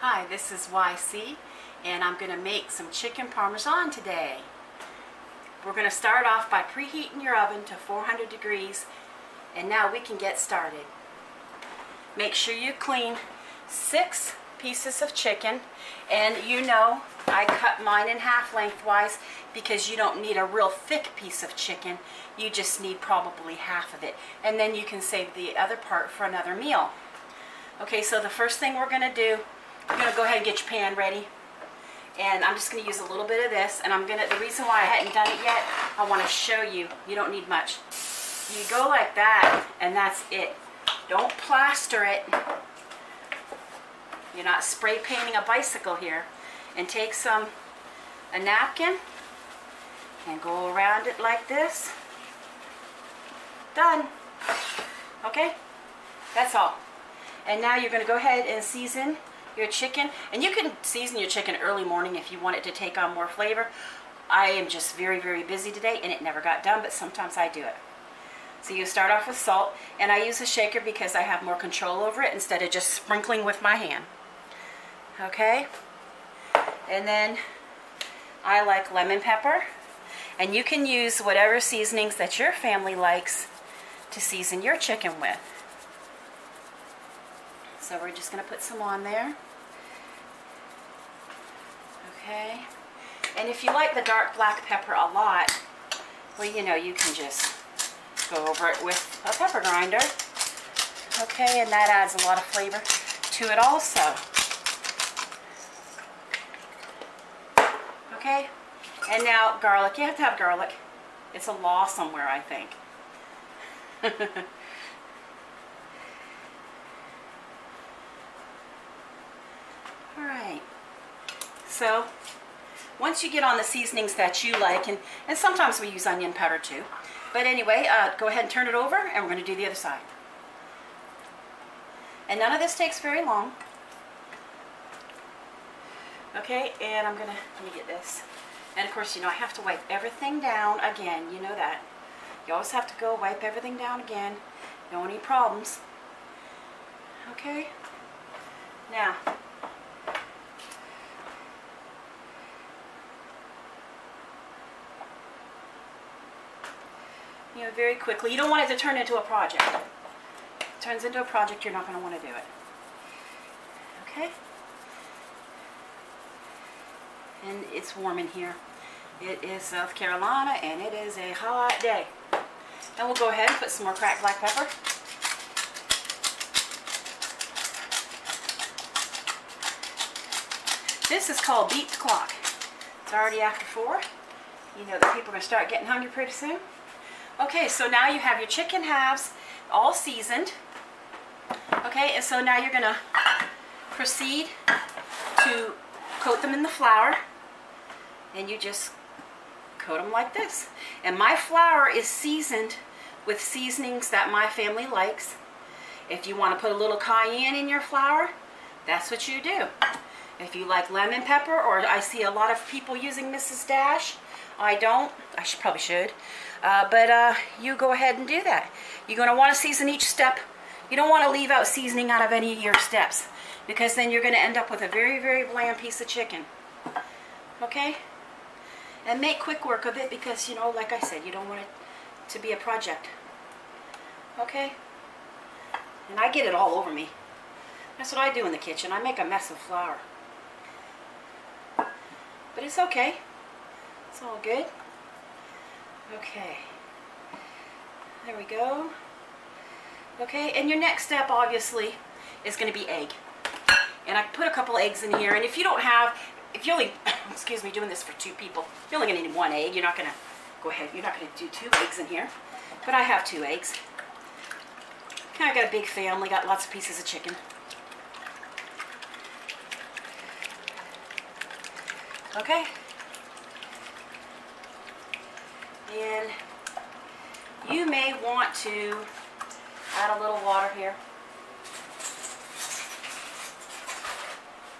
Hi, this is YC, and I'm going to make some chicken parmesan today. We're going to start off by preheating your oven to 400 degrees, and now we can get started. Make sure you clean 6 pieces of chicken, and you know I cut mine in half lengthwise because you don't need a real thick piece of chicken. You just need probably half of it, and then you can save the other part for another meal. Okay, so the first thing we're going to do, you're going to go ahead and get your pan ready. And I'm just going to use a little bit of this. And the reason why I hadn't done it yet, I want to show you. You don't need much. You go like that, and that's it. Don't plaster it. You're not spray painting a bicycle here. And take a napkin and go around it like this. Done. Okay? That's all. And now you're going to go ahead and season your chicken, and you can season your chicken early morning if you want it to take on more flavor. I am just very, very busy today, and it never got done, but sometimes I do it. So you start off with salt, and I use a shaker because I have more control over it instead of just sprinkling with my hand. Okay? And then I like lemon pepper, and you can use whatever seasonings that your family likes to season your chicken with. So we're just going to put some on there. Okay. And if you like the dark black pepper a lot, well, you know, you can just go over it with a pepper grinder. Okay, and that adds a lot of flavor to it also. Okay. And now garlic. You have to have garlic. It's a law somewhere, I think. Alright, so once you get on the seasonings that you like, and sometimes we use onion powder too, but anyway, go ahead and turn it over, and we're going to do the other side. And none of this takes very long. Okay, and let me get this. And of course, you know, I have to wipe everything down again, you know that. You always have to go wipe everything down again. No any problems. Okay, now, you know, very quickly. You don't want it to turn into a project. If it turns into a project, you're not going to want to do it. Okay? And it's warm in here. It is South Carolina, and it is a hot day. And we'll go ahead and put some more cracked black pepper. This is called beat the clock. It's already after 4. You know that people are going to start getting hungry pretty soon. Okay, so now you have your chicken halves all seasoned. Okay, and so now you're going to proceed to coat them in the flour. And you just coat them like this. And my flour is seasoned with seasonings that my family likes. If you want to put a little cayenne in your flour, that's what you do. If you like lemon pepper, or I see a lot of people using Mrs. Dash, I don't. I probably should. But you go ahead and do that. You're going to want to season each step. You don't want to leave out seasoning out of any of your steps, because then you're going to end up with a very, very bland piece of chicken. Okay? And make quick work of it because, you know, like I said, you don't want it to be a project. Okay? And I get it all over me. That's what I do in the kitchen. I make a mess of flour. But it's okay. It's all good. Okay. There we go. Okay, and your next step, obviously, is going to be egg. And I put a couple eggs in here. And if you don't have, if you only, excuse me, doing this for 2 people, you're only going to need 1 egg. You're not going to, go ahead, you're not going to do 2 eggs in here. But I have 2 eggs. I've got a big family, got lots of pieces of chicken. Okay. And you may want to add a little water here.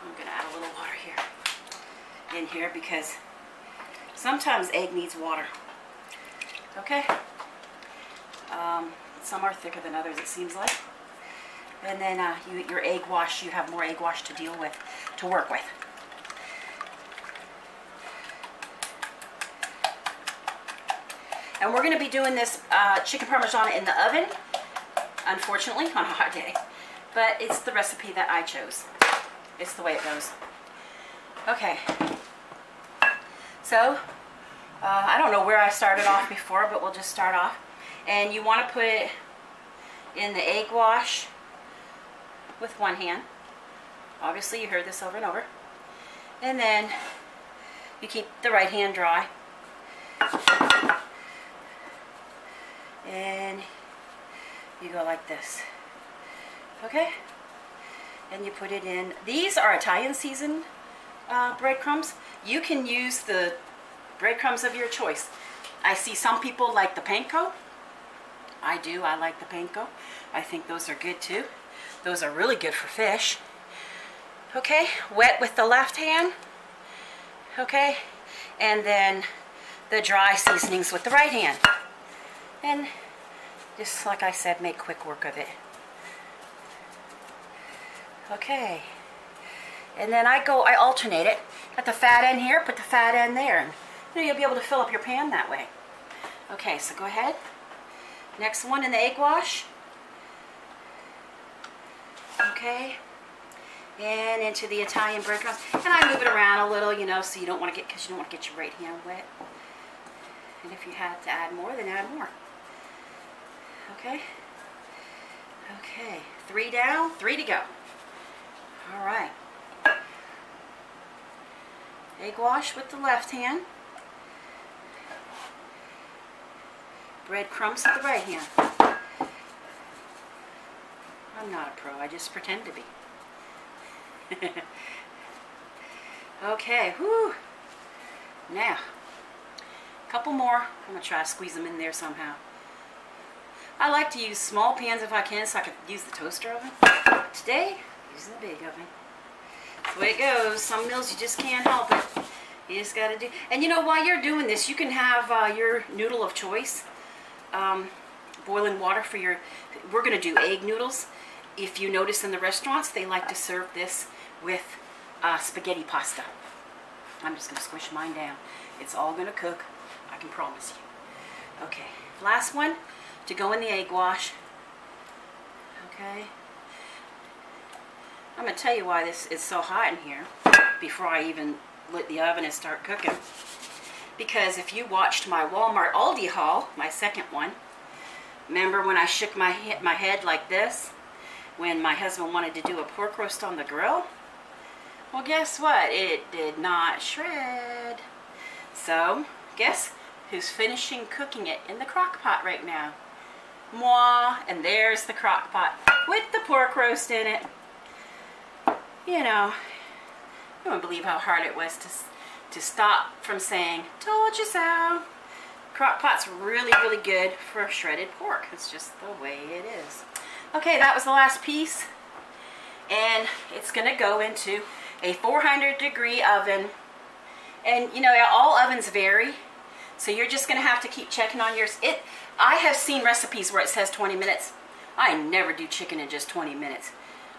I'm going to add a little water here, in here, because sometimes egg needs water. Okay? Some are thicker than others, it seems like. And then your egg wash, you have more egg wash to deal with, to work with. And we're going to be doing this chicken parmesan in the oven, unfortunately, on a hot day. But it's the recipe that I chose. It's the way it goes. Okay. So, I don't know where I started off before, but we'll just start off. And you want to put it in the egg wash with one hand. Obviously, you heard this over and over. And then you keep the right hand dry. And you go like this. Okay? And you put it in. These are Italian seasoned breadcrumbs. You can use the breadcrumbs of your choice. I see some people like the panko. I do. I like the panko. I think those are good too. Those are really good for fish. Okay? Wet with the left hand. Okay? And then the dry seasonings with the right hand. And just like I said, make quick work of it. Okay. And then I alternate it. Got the fat end here, put the fat end there. And you'll be able to fill up your pan that way. Okay, so go ahead. Next one in the egg wash. Okay. And into the Italian breadcrumbs. And I move it around a little, you know, so you don't want to get, because you don't want to get your right hand wet. And if you had to add more, then add more. Okay. Okay. 3 down, 3 to go. All right. Egg wash with the left hand. Breadcrumbs with the right hand. I'm not a pro, I just pretend to be. Okay, whoo. Now, a couple more. I'm going to try to squeeze them in there somehow. I like to use small pans if I can, so I can use the toaster oven. Today, using the big oven. That's the way it goes. Some meals you just can't help it. You just got to do. And you know, while you're doing this, you can have your noodle of choice. Boiling water for your. We're going to do egg noodles. If you notice in the restaurants, they like to serve this with spaghetti pasta. I'm just going to squish mine down. It's all going to cook. I can promise you. Okay, last one to go in the egg wash. Okay. I'm going to tell you why this is so hot in here before I even lit the oven and start cooking. Because if you watched my Walmart Aldi haul, my second one, remember when I shook my head like this when my husband wanted to do a pork roast on the grill? Well, guess what? It did not shred. So, guess who's finishing cooking it in the crock pot right now? Moi, and there's the crock pot with the pork roast in it. You know, you won't believe how hard it was to stop from saying, told you so. Crock pot's really, really good for shredded pork. It's just the way it is. Okay, that was the last piece. And it's going to go into a 400-degree oven. And, you know, all ovens vary. So you're just going to have to keep checking on yours. I have seen recipes where it says 20 minutes. I never do chicken in just 20 minutes.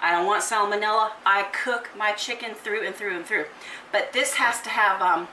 I don't want salmonella. I cook my chicken through and through and through. But this has to have,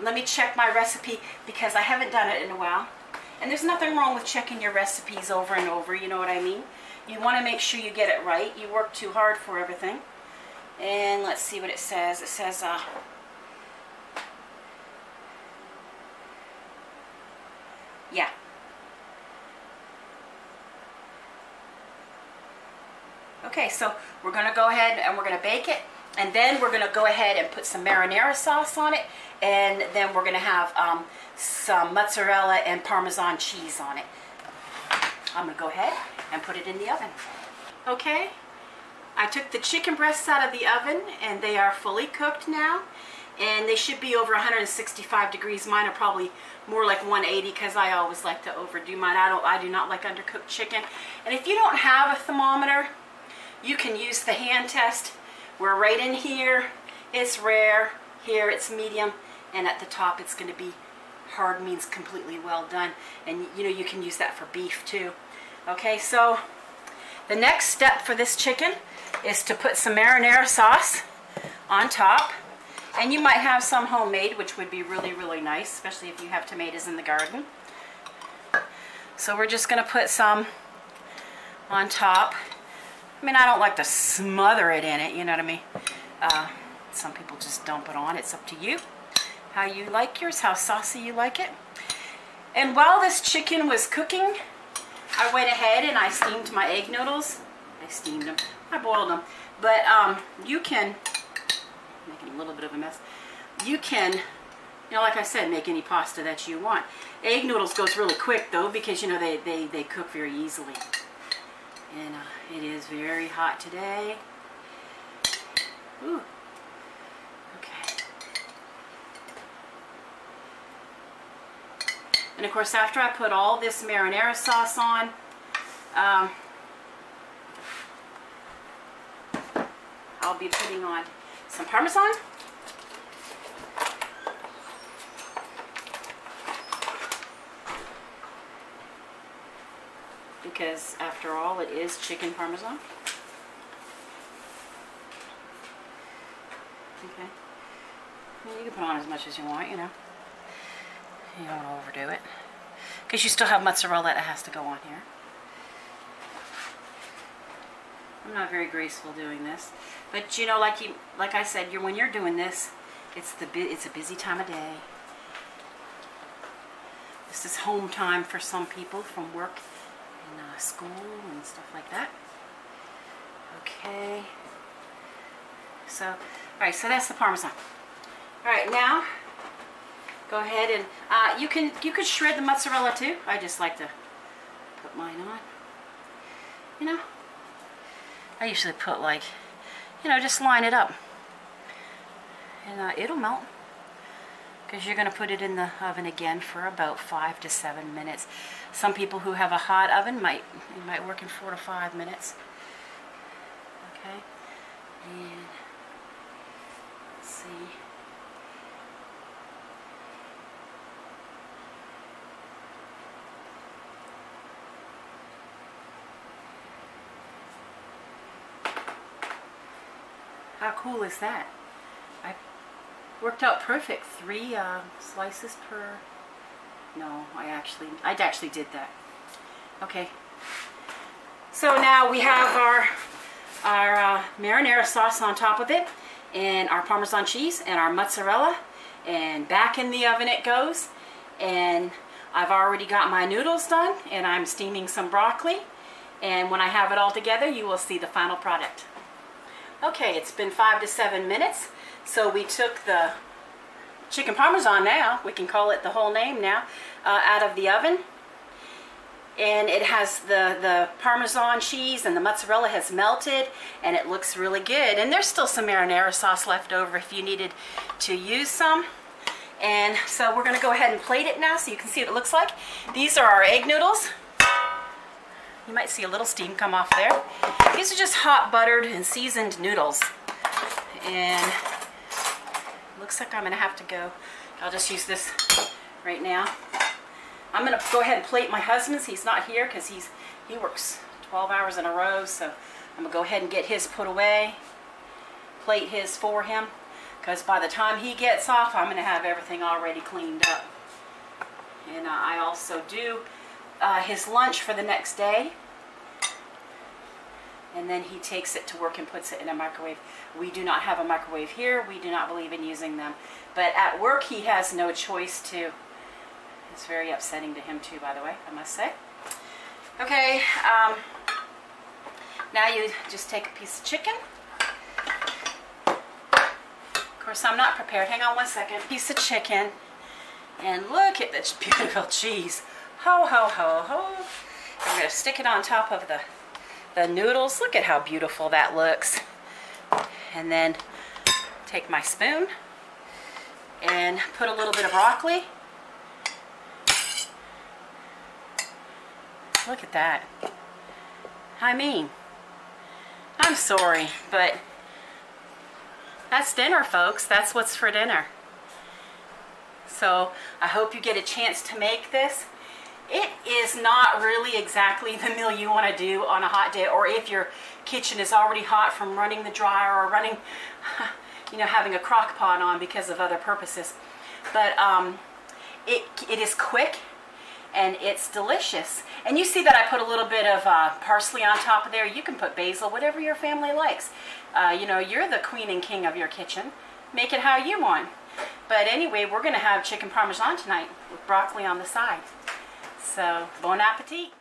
let me check my recipe because I haven't done it in a while. And there's nothing wrong with checking your recipes over and over, you know what I mean? You want to make sure you get it right. You work too hard for everything. And let's see what it says. It says, yeah. Okay, so we're going to go ahead and we're going to bake it. And then we're going to go ahead and put some marinara sauce on it. And then we're going to have some mozzarella and Parmesan cheese on it. I'm going to go ahead and put it in the oven. Okay, I took the chicken breasts out of the oven and they are fully cooked now. And they should be over 165 degrees. Mine are probably more like 180 because I always like to overdo mine. I do not like undercooked chicken. And if you don't have a thermometer, you can use the hand test. We're right in here. It's rare. Here it's medium. And at the top it's going to be hard, means completely well done. And you know, you can use that for beef too. Okay, so the next step for this chicken is to put some marinara sauce on top. And you might have some homemade, which would be really, really nice, especially if you have tomatoes in the garden. So we're just going to put some on top. I mean, I don't like to smother it in it, you know what I mean? Some people just dump it on. It's up to you. How you like yours, how saucy you like it. And while this chicken was cooking, I went ahead and I steamed my egg noodles. I steamed them. I boiled them. But you can, making a little bit of a mess, you can, you know, like I said, make any pasta that you want. Egg noodles goes really quick though, because you know they cook very easily. And it is very hot today. Ooh. Okay. And of course, after I put all this marinara sauce on, I'll be putting on some Parmesan. Because after all, it is chicken Parmesan. Okay. Well, you can put on as much as you want, you know. You don't want to overdo it. Because you still have mozzarella that has to go on here. I'm not very graceful doing this. But you know, like I said, when you're doing this, it's a busy time of day. This is home time for some people from work and school and stuff like that. Okay. So, all right, so that's the Parmesan. All right, now go ahead and you could shred the mozzarella too. I just like to put mine on. You know, I usually put like, you know, just line it up, and it'll melt. Because you're going to put it in the oven again for about 5 to 7 minutes. Some people who have a hot oven might work in 4 to 5 minutes. Okay, and let's see. How cool is that? Worked out perfect. 3 slices per. No, I actually did that. Okay. So now we have our marinara sauce on top of it, and our Parmesan cheese, and our mozzarella, and back in the oven it goes. And I've already got my noodles done, and I'm steaming some broccoli. And when I have it all together, you will see the final product. Okay, it's been 5 to 7 minutes. So we took the chicken Parmesan now, we can call it the whole name now, out of the oven. And it has the Parmesan cheese and the mozzarella has melted, and it looks really good. And there's still some marinara sauce left over if you needed to use some. And so we're going to go ahead and plate it now so you can see what it looks like. These are our egg noodles. You might see a little steam come off there. These are just hot buttered and seasoned noodles. And looks like I'm going to have to go. I'll just use this right now. I'm going to go ahead and plate my husband's. He's not here because he works 12 hours in a row. So I'm going to go ahead and get his put away. Plate his for him. Because by the time he gets off, I'm going to have everything already cleaned up. And I also do his lunch for the next day. And then he takes it to work and puts it in a microwave. We do not have a microwave here. We do not believe in using them. But at work, he has no choice to. It's very upsetting to him too, by the way, I must say. Okay, now you just take a piece of chicken. Of course, I'm not prepared. Hang on one second. Piece of chicken. And look at this beautiful cheese. Ho, ho, ho, ho. I'm going to stick it on top of the noodles. Look at how beautiful that looks. And then take my spoon and put a little bit of broccoli. Look at that. I mean, I'm sorry, but that's dinner, folks. That's what's for dinner. So I hope you get a chance to make this. It is not really exactly the meal you want to do on a hot day, or if your kitchen is already hot from running the dryer or running, you know, having a crock pot on because of other purposes. But it is quick and it's delicious. And you see that I put a little bit of parsley on top of there. You can put basil, whatever your family likes. You know, you're the queen and king of your kitchen. Make it how you want. But anyway, we're going to have chicken parmesan tonight with broccoli on the side. So, bon appetit.